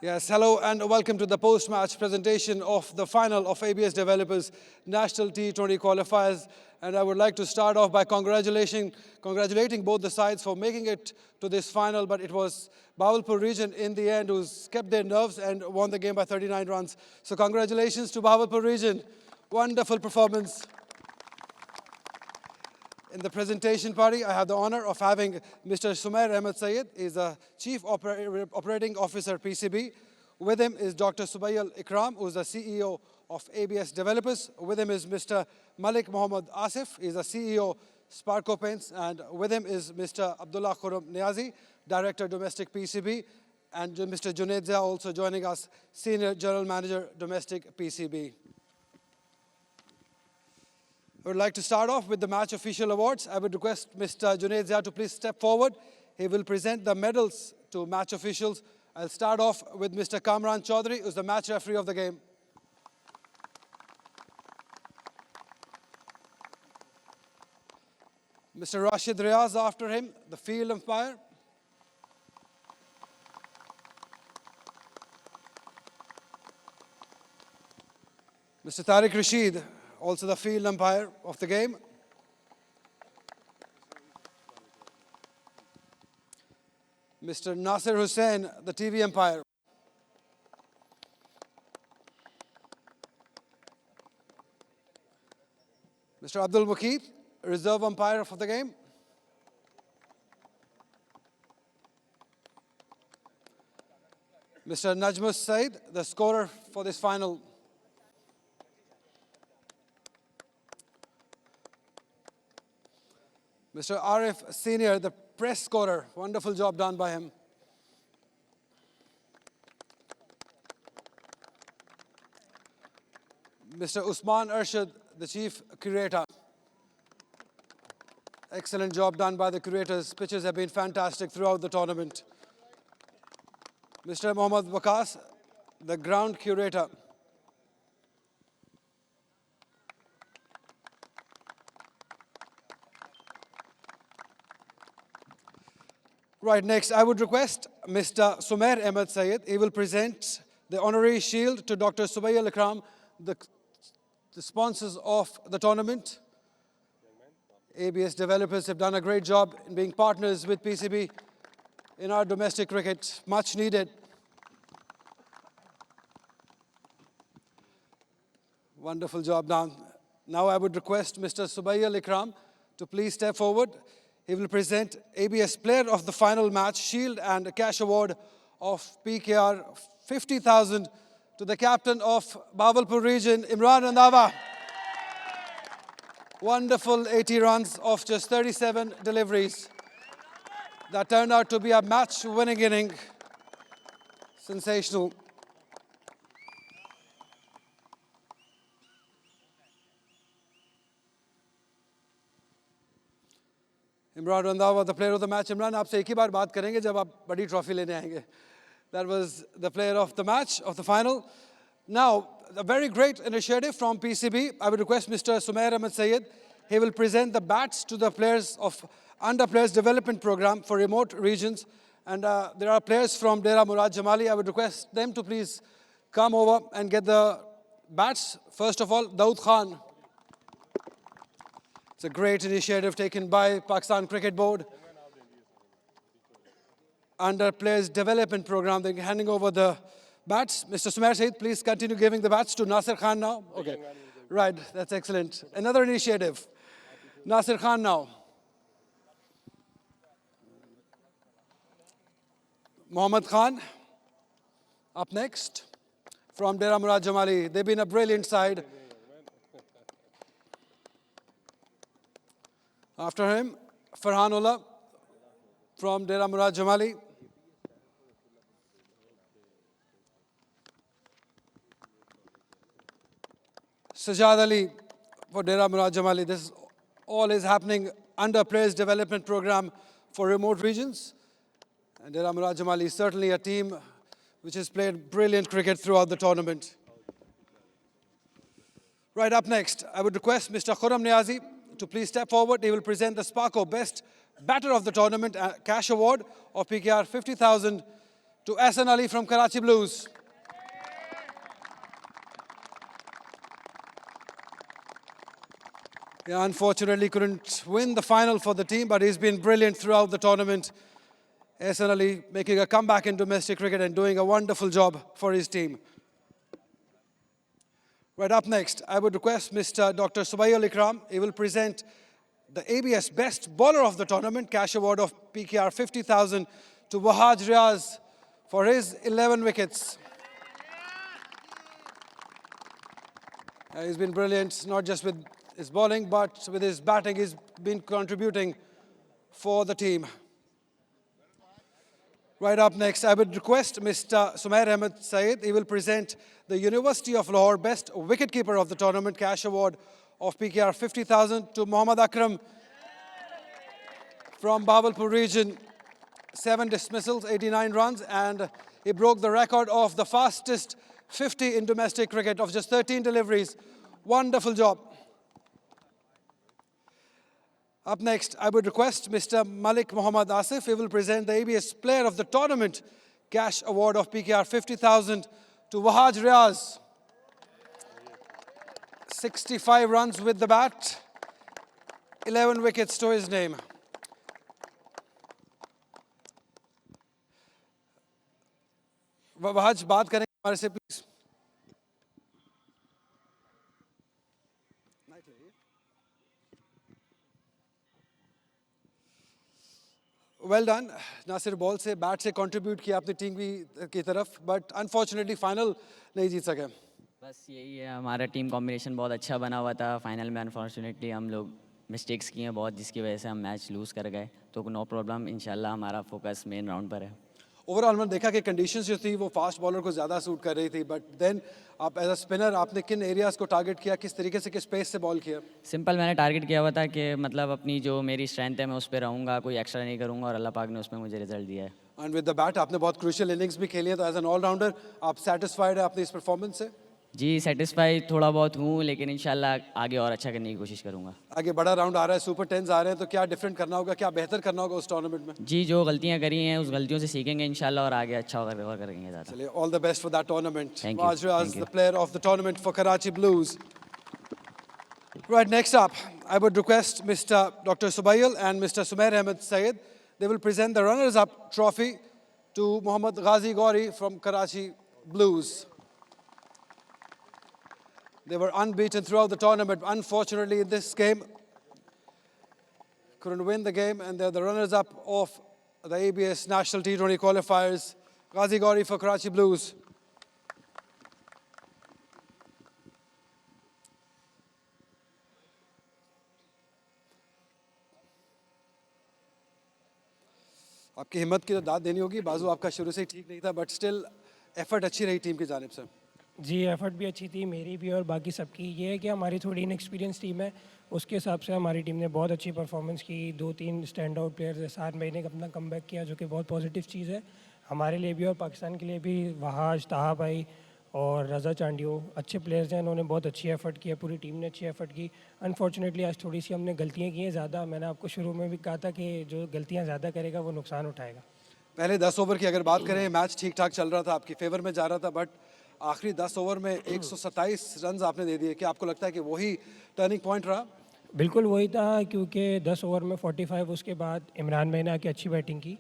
Yes, hello and welcome to the post-match presentation of the final of ABS Developers National T20 qualifiers. And I would like to start off by congratulating both the sides for making it to this final. But it was Bahawalpur region in the end who's kept their nerves and won the game by 39 runs. So congratulations to Bahawalpur region. Wonderful performance. In the presentation party, I have the honor of having Mr. Sumair Ahmed Syed. He's the Chief Operating Officer, PCB. With him is Dr. Subayal Ikram, who's the CEO of ABS Developers. With him is Mr. Malik Mohammad Asif. He's the CEO, Sparco Paints. And with him is Mr. Abdullah Khurram Niazi, Director, Domestic PCB. And Mr. Junaid Zia also joining us, Senior General Manager, Domestic PCB. I would like to start off with the match official awards. I would request Mr. Junaid Zia to please step forward. He will present the medals to match officials. I'll start off with Mr. Kamran Chaudhary, who's the match referee of the game. Mr. Rashid Riaz after him, the field umpire. Mr. Tariq Rashid, also the field umpire of the game. Mr. Nasir Hussain, the TV umpire. Mr. Abdul Mukeet, reserve umpire for the game. Mr. Najmus Said, the scorer for this final. Mr. Arif Senior, the press scorer. Wonderful job done by him. Mr. Usman Arshad, the chief curator. Excellent job done by the curators. Pitches have been fantastic throughout the tournament. Mr. Mohammad Waqas, the ground curator. Right, next, I would request Mr. Sumair Ahmed Syed. He will present the honorary shield to Dr. Subayal Ikram, the sponsors of the tournament. ABS Developers have done a great job in being partners with PCB in our domestic cricket, much needed. Wonderful job done. Now I would request Mr. Subayal Ikram to please step forward. He will present ABS Player of the Final Match Shield and a cash award of PKR 50,000 to the captain of Bahawalpur region, Imran Randhawa. Wonderful 80 runs off just 37 deliveries. That turned out to be a match-winning inning. Sensational. Imran Randhawa, the player of the match. Imran, आपसे एक ही बार बात करेंगे जब आप बड़ी trophy लेने आएंगे. That was the player of the match, of the final. Now, a very great initiative from PCB. I would request Mr. Sumair Ahmed Syed. He will present the bats to the players of Under Players Development Program for remote regions. And there are players from Dera Murad Jamali. I would request them to please come over and get the bats. First of all, Daud Khan. It's a great initiative taken by Pakistan Cricket Board. Under Players Development Program, they're handing over the bats. Mr. Sumair Syed, please continue giving the bats to Nasir Khan now. Okay, right, that's excellent. Another initiative. Nasir Khan now. Mohammad Khan, up next, from Dera Murad Jamali. They've been a brilliant side. After him, Farhan Ullah from Dera Murad Jamali. Sajad Ali for Dera Murad Jamali. This all is happening under Players Development Program for remote regions. And Dera Murad Jamali is certainly a team which has played brilliant cricket throughout the tournament. Right, up next, I would request Mr. Khurram Niazi to please step forward. He will present the Sparco Best Batter of the Tournament cash award of PKR 50,000 to Ahsan Ali from Karachi Blues. Yeah, unfortunately couldn't win the final for the team, but he's been brilliant throughout the tournament. Ahsan Ali making a comeback in domestic cricket and doing a wonderful job for his team. Right, up next, I would request Mr. Dr. Subayyul Ikram. He will present the ABS Best Bowler of the Tournament, cash award of PKR 50,000 to Wahaj Riaz for his 11 wickets. He's been brilliant, not just with his bowling, but with his batting. He's been contributing for the team. Right up next, I would request Mr. Sumair Ahmed Saeed. He will present the University of Lahore Best Wicketkeeper of the Tournament, cash award of PKR 50,000 to Mohammad Akram from Bahawalpur region. 7 dismissals, 89 runs, and he broke the record of the fastest 50 in domestic cricket of just 13 deliveries. Wonderful job. Up next, I would request Mr. Malik Muhammad Asif. He will present the ABS Player of the Tournament cash award of PKR 50,000 to Wahaj Riaz. 65 runs with the bat, 11 wickets to his name. Wahaj, बात करेंगे हमारे से please. Well done. ना सिर्फ ball से bat से contribute किया अपनी टीम की तरफ, बट अनफॉर्चुनेटली फाइनल नहीं जीत सके. बस यही है, हमारा टीम कॉम्बिनेशन बहुत अच्छा बना हुआ था. फाइनल में अनफॉर्चुनेटली हम लोग मिस्टेक्स किए हैं बहुत, जिसकी वजह से हम मैच लूज़ कर गए. तो नो प्रॉब्लम, इंशाल्लाह हमारा फोकस मेन राउंड पर है. ओवरऑल मैंने देखा कि कंडीशंस जो थी वो फास्ट बॉलर को ज़्यादा सूट कर रही थी, बट देन आप एज अ स्पिनर आपने किन एरियाज़ को टारगेट किया, किस तरीके से, किस पेस से बॉल किया? सिंपल मैंने टारगेट किया हुआ था कि मतलब अपनी जो मेरी स्ट्रेंथ है मैं उस पर रहूँगा, कोई एक्स्ट्रा नहीं करूँगा, और अल्लाह पाक ने उसमें मुझे रिजल्ट दिया है. एंड विद द बैट आपने बहुत क्रूशियल इनिंग्स भी खेली है, तो एज एन ऑलराउंडर आप सेटिस्फाइड है अपनी इस परफॉर्मेंस से? जी सेटिस्फाई थोड़ा बहुत हूँ, लेकिन इंशाल्लाह आगे और अच्छा करने की कोशिश करूँगा. आगे बड़ा राउंड आ रहा है, सुपर 10s आ रहे हैं, तो क्या डिफरेंट करना होगा, क्या बेहतर करना होगा उस टूर्नामेंट में? जी जो गलतियाँ करी हैं उस गलतियों से सीखेंगे इंशाल्लाह, और आगे अच्छा और करेंगे ज़्यादा. चलिए, all the best for that tournament. Thank you. Wahaj Riaz, Thank you. the player of the tournament for Karachi Blues. Right, next up, I would request Mr. Dr. Subayyul and Mr. Sumair Ahmed Saeed. They will present the runners-up trophy to Mohammad Ghazi Gauri from Karachi Blues. They were unbeaten throughout the tournament. Unfortunately, in this game, couldn't win the game, and they're the runners-up of the ABS National T20 qualifiers. Ghazi Gauri for Karachi Blues. आपकी हिम्मत की तो दाद देनी होगी. बाजू आपका शुरू से ही ठीक नहीं था, बट स्टिल एफर्ट अच्छी रही टीम की जानिब से. जी एफर्ट भी अच्छी थी, मेरी भी और बाकी सबकी. ये है कि हमारी थोड़ी इनएक्सपीरियंस टीम है, उसके हिसाब से हमारी टीम ने बहुत अच्छी परफॉर्मेंस की. 2-3 स्टैंड आउट प्लेयर्स 7 महीने का अपना कमबैक किया, जो कि बहुत पॉजिटिव चीज़ है हमारे लिए भी और पाकिस्तान के लिए भी. वहाज, ताहा भाई और रज़ा चांडियो अच्छे प्लेयर्स हैं, उन्होंने बहुत अच्छी एफर्ट की है, पूरी टीम ने अच्छी एफर्ट की. अनफॉर्चुनेटली आज थोड़ी सी हमने गलतियाँ की हैं ज़्यादा. मैंने आपको शुरू में भी कहा था कि जो गलतियाँ ज़्यादा करेगा वो नुकसान उठाएगा. पहले 10 ओवर की अगर बात करें, मैच ठीक ठाक चल रहा था, आपकी फेवर में जा रहा था, बट आखिरी 10 ओवर में 127 रन आपने दे दिए. क्या आपको लगता है कि वही टर्निंग पॉइंट रहा? बिल्कुल वही था, क्योंकि 10 ओवर में 45, उसके बाद इमरान भाई ने आके अच्छी बैटिंग की,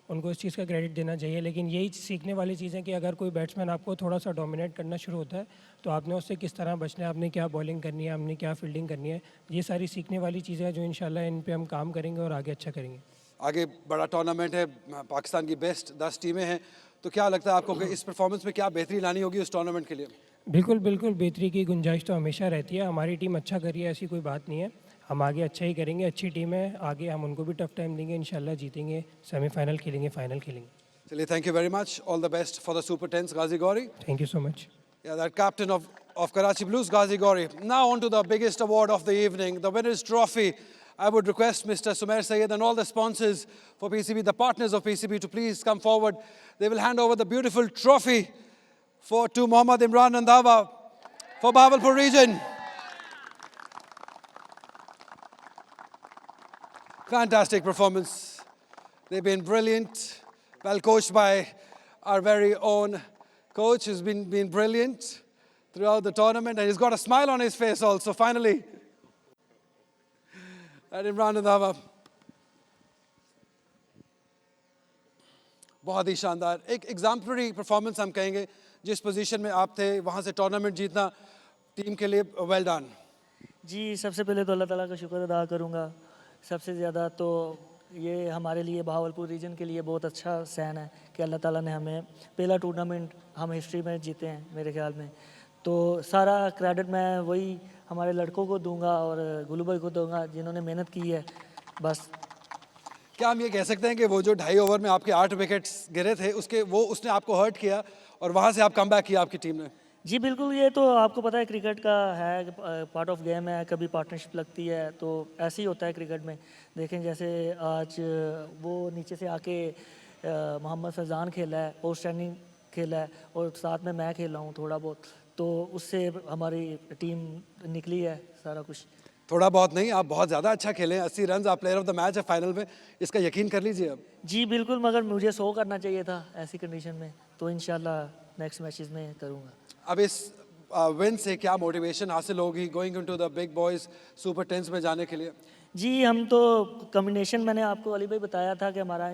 उनको इस चीज़ का क्रेडिट देना चाहिए. लेकिन यही सीखने वाली चीज़ है कि अगर कोई बैट्समैन आपको थोड़ा सा डोमिनेट करना शुरू होता है तो आपने उससे किस तरह बचना है, आपने क्या बॉलिंग करनी है, आपने क्या फील्डिंग करनी है. ये सारी सीखने वाली चीज़ें हैं जो इंशाल्लाह इन पे हम काम करेंगे और आगे अच्छा करेंगे. आगे बड़ा टूर्नामेंट है, पाकिस्तान की बेस्ट 10 टीमें हैं, तो क्या लगता है आपको कि इस परफॉर्मेंस में क्या बेहतरी लानी होगी उस टूर्नामेंट के लिए? बिल्कुल बिल्कुल, बेहतरी की गुंजाइश तो हमेशा रहती है. हमारी टीम अच्छा करी है, ऐसी कोई बात नहीं है. हम आगे अच्छा ही करेंगे, अच्छी टीम है, आगे हम उनको भी टफ टाइम देंगे, इंशाल्लाह जीतेंगे, सेमीफाइनल खेलेंगे, फाइनल खेलेंगे. चलिए, thank you very much. All the best for the super 10s, Ghazi Gauri. Thank you so much. Yeah, that captain of Karachi Blues, Ghazi Gauri. Now on to the biggest award of the evening, the Winners' Trophy. I would request Mr. Sumair Saeed and all the sponsors for PCB, the partners of PCB, to please come forward. They will hand over the beautiful trophy to Mohammad Imran Randhawa for Bahawalpur region. Fantastic performance. They've been brilliant, well coached by our very own coach who's been brilliant throughout the tournament, and he's got a smile on his face also, finally. And Imran Randhawa. बहुत ही शानदार एक exemplary performance हम कहेंगे जिस position में आप थे वहाँ से टूर्नामेंट जीतना टीम के लिए वेल डन जी सबसे पहले तो अल्लाह ताला का शुक्र अदा करूँगा सबसे ज़्यादा तो ये हमारे लिए भावलपुर रीजन के लिए बहुत अच्छा सहन है कि अल्लाह ताला ने हमें पहला टूर्नामेंट हम हिस्ट्री में जीते हैं मेरे ख्याल में तो सारा क्रेडिट मैं वही हमारे लड़कों को दूंगा और गुलू भाई को दूंगा जिन्होंने मेहनत की है बस क्या हम ये कह सकते हैं कि वो जो 2.5 ओवर में आपके 8 विकेट्स गिरे थे उसने आपको हर्ट किया और वहाँ से आप कम बैक किया आपकी टीम ने जी बिल्कुल ये तो आपको पता है क्रिकेट का है पार्ट ऑफ गेम है कभी पार्टनरशिप लगती है तो ऐसे ही होता है क्रिकेट में देखें जैसे आज वो नीचे से आके मोहम्मद फैज़ान खेला है आउटस्टैंडिंग खेला है और साथ में मैं खेला हूँ थोड़ा बहुत तो उससे हमारी टीम निकली है सारा कुछ थोड़ा बहुत नहीं आप बहुत ज़्यादा अच्छा खेले 80 रन आप प्लेयर ऑफ द मैच है फाइनल में इसका यकीन कर लीजिए अब जी बिल्कुल मगर मुझे 100 करना चाहिए था ऐसी कंडीशन में तो इंशाल्लाह नेक्स्ट मैचेस में करूँगा अब इस विन से क्या मोटिवेशन हासिल होगी going into the big boys super tens में जाने के लिए जी हम तो कम्बिनेशन मैंने आपको अली भाई बताया था कि हमारा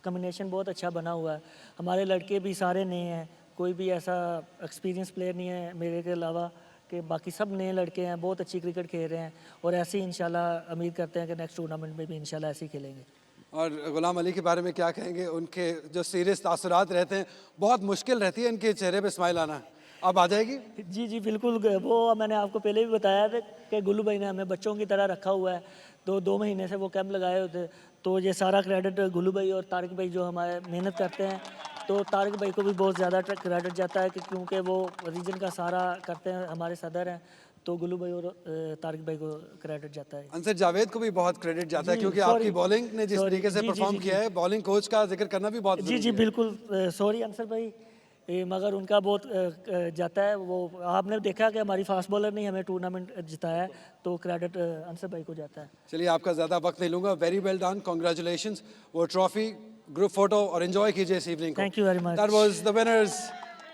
कम्बिनेशन बहुत अच्छा बना हुआ है हमारे लड़के भी सारे नए हैं कोई भी ऐसा एक्सपीरियंस प्लेयर नहीं है मेरे के अलावा कि बाकी सब नए लड़के हैं बहुत अच्छी क्रिकेट खेल रहे हैं और ऐसे ही इंशाल्लाह उम्मीद करते हैं कि नेक्स्ट टूर्नामेंट में भी इंशाल्लाह ऐसे ही खेलेंगे और गुलाम अली के बारे में क्या कहेंगे उनके जो सीरियस तासुरात रहते हैं बहुत मुश्किल रहती है इनके चेहरे पे स्माइल आना अब आ जाएगी जी जी बिल्कुल वो मैंने आपको पहले भी बताया था कि गुल्लू भाई ने हमें बच्चों की तरह रखा हुआ है तो 2 महीने से वो कैंप लगाए होते तो ये सारा क्रेडिट गुल्लू भाई और तारिक भाई जो हमारे मेहनत करते हैं तो तारिक भाई को भी बहुत ज़्यादा क्रेडिट जाता है कि क्योंकि वो रीजन का सारा करते हैं हमारे सदर हैं तो गुल्लू भाई और तारिक भाई को क्रेडिट जाता है अंसर जावेद को भी बहुत क्रेडिट जाता है क्योंकि आपकी बॉलिंग ने जिस तरीके से परफॉर्म किया है बॉलिंग कोच का जिक्र करना भी बहुत जी जी बिल्कुल सॉरी अंसर भाई मगर उनका बहुत जाता है वो आपने देखा कि हमारी फास्ट बॉलर ने हमें टूर्नामेंट जिताया है तो क्रेडिट अंसर भाई को जाता है चलिए आपका ज़्यादा वक्त नहीं लूँगा वेरी वेल डन कॉन्ग्रेचुलेशंस वो ट्रॉफी ग्रुप फोटो और एंजॉय कीजिए इस इवनिंग को thank you very much that was the winners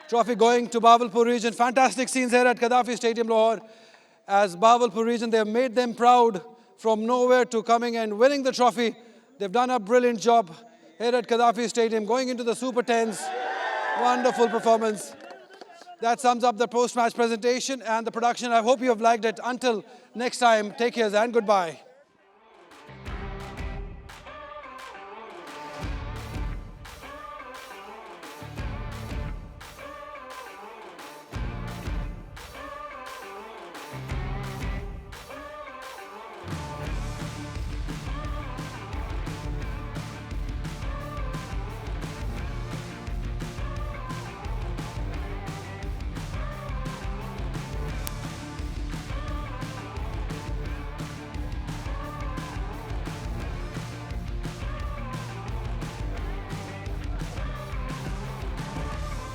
trophy going to Bahawalpur region fantastic scenes here at Gaddafi Stadium Lahore as Bahawalpur region they have made them proud from nowhere to coming and winning the trophy they've done a brilliant job here at Gaddafi Stadium going into the Super 10s wonderful performance that sums up the post match presentation and the production I hope you have liked it until next time take care and goodbye